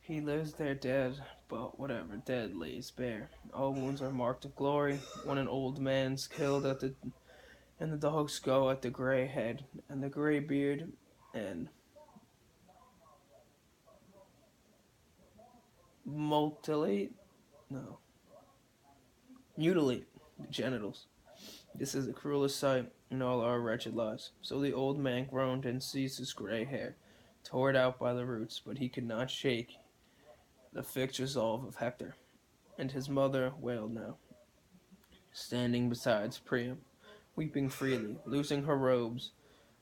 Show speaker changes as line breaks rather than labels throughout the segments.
He lives there dead, but whatever, dead lays bare. All wounds are marked of glory. When an old man's killed at the and the dogs go at the gray head and the gray beard and mutilate no mutilate the genitals. This is the cruelest sight in all our wretched lives. So the old man groaned and seized his gray hair, tore it out by the roots, but he could not shake the fixed resolve of Hector. And his mother wailed now, standing beside Priam, weeping freely, loosing her robes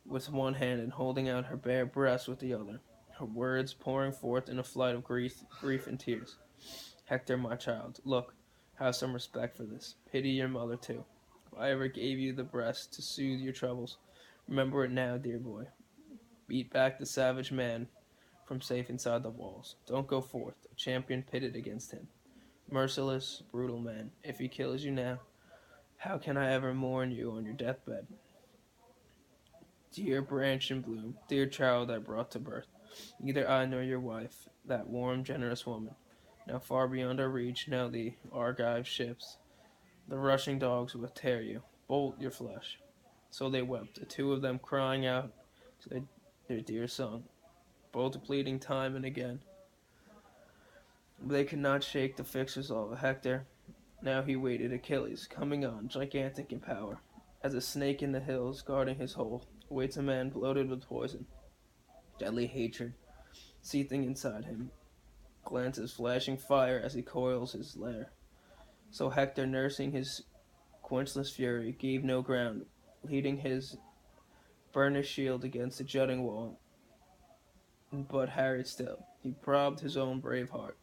with one hand and holding out her bare breast with the other, her words pouring forth in a flight of grief and tears. Hector, my child, look, have some respect for this. Pity your mother too. If I ever gave you the breast to soothe your troubles, remember it now, dear boy. Beat back the savage man from safe inside the walls. Don't go forth, a champion pitted against him. Merciless, brutal man. If he kills you now, how can I ever mourn you on your deathbed? Dear branch in bloom, dear child I brought to birth, neither I nor your wife, that warm, generous woman, now far beyond our reach, now the Argive ships, the rushing dogs will tear you, bolt your flesh. So they wept, the two of them crying out to their dear son, both pleading time and again. But they could not shake the fixed resolve of Hector. Now he waited Achilles, coming on, gigantic in power, as a snake in the hills guarding his hole waits a man bloated with poison, deadly hatred seething inside him, glances flashing fire as he coils his lair. So Hector, nursing his quenchless fury, gave no ground, leading his burnished shield against the jutting wall, but harried still. He probed his own brave heart.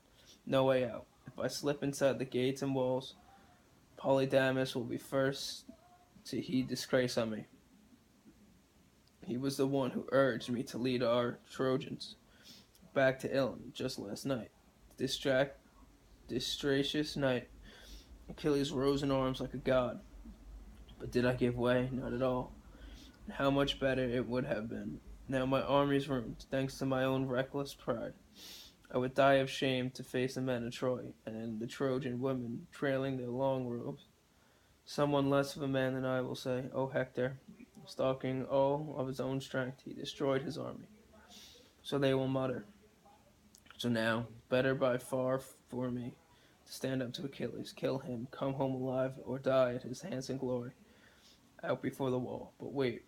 No way out. If I slip inside the gates and walls, Polydamas will be first to heed disgrace on me. He was the one who urged me to lead our Trojans back to Ilion just last night. Distracious night, Achilles rose in arms like a god. But did I give way? Not at all. And how much better it would have been. Now my army's ruined, thanks to my own reckless pride. I would die of shame to face the men of Troy, and the Trojan women trailing their long robes. Someone less of a man than I will say, O Hector, stalking all of his own strength, he destroyed his army. So they will mutter. So now, better by far for me to stand up to Achilles, kill him, come home alive, or die at his hands in glory, out before the wall. But wait,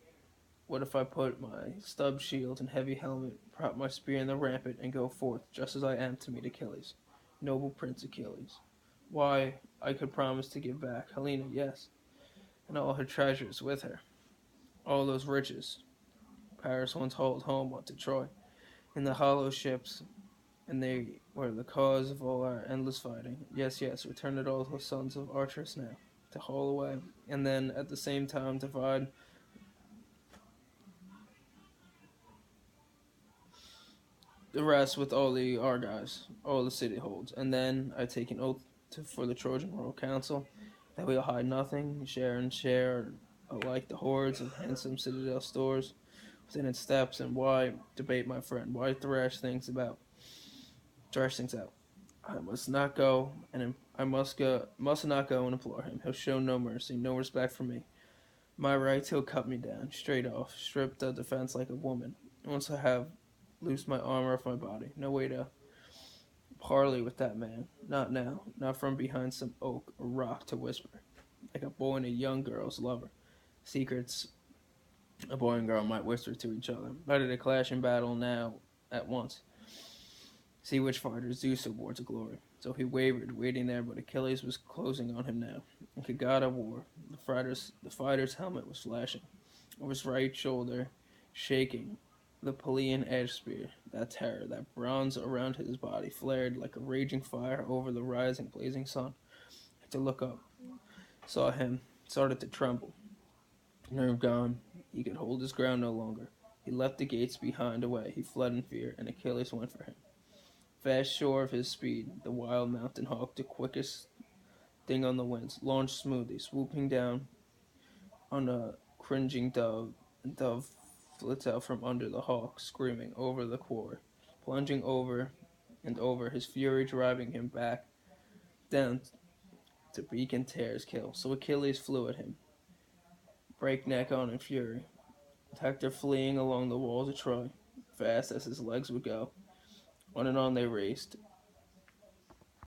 what if I put my stub shield and heavy helmet, prop my spear in the rampart, and go forth, just as I am, to meet Achilles, noble Prince Achilles? Why, I could promise to give back Helena, yes, and all her treasures with her, all those riches Paris once hauled home unto Troy, in the hollow ships, and they were the cause of all our endless fighting. Yes, yes, return it all to the sons of Atreus now, to haul away, and then at the same time divide the rest with all the Argives, all the city holds. And then I take an oath for the Trojan royal council that we'll hide nothing, share alike the hoards of handsome citadel stores within its steps. And why debate, my friend? Why thrash things out? I must not go, and I must not go and implore him. He'll show no mercy, no respect for me. My rights, he'll cut me down, straight off, stripped of defense like a woman. Once I have loosed my armor off my body, no way to parley with that man. Not now, not from behind some oak or rock to whisper, like a boy and a young girl's lover. Secrets a boy and girl might whisper to each other. Better to clash in battle now at once. See which fighter Zeus award to glory. So he wavered, waiting there, but Achilles was closing on him now. Like a god of war, the fighter's helmet was flashing. Over his right shoulder, shaking, the Pelian edge spear, that terror, that bronze around his body, flared like a raging fire over the rising, blazing sun. To look up, saw him, started to tremble. Nerve gone, he could hold his ground no longer. He left the gates behind away, he fled in fear, and Achilles went for him. Fast sure of his speed, the wild mountain hawk, the quickest thing on the winds, launched smoothly, swooping down on a cringing dove, and dove flits out from under the hawk, screaming over the quarry, plunging over and over, his fury driving him back down to beak and tear his kill. So Achilles flew at him, breakneck on in fury, with Hector fleeing along the walls of Troy, fast as his legs would go. On and on they raced,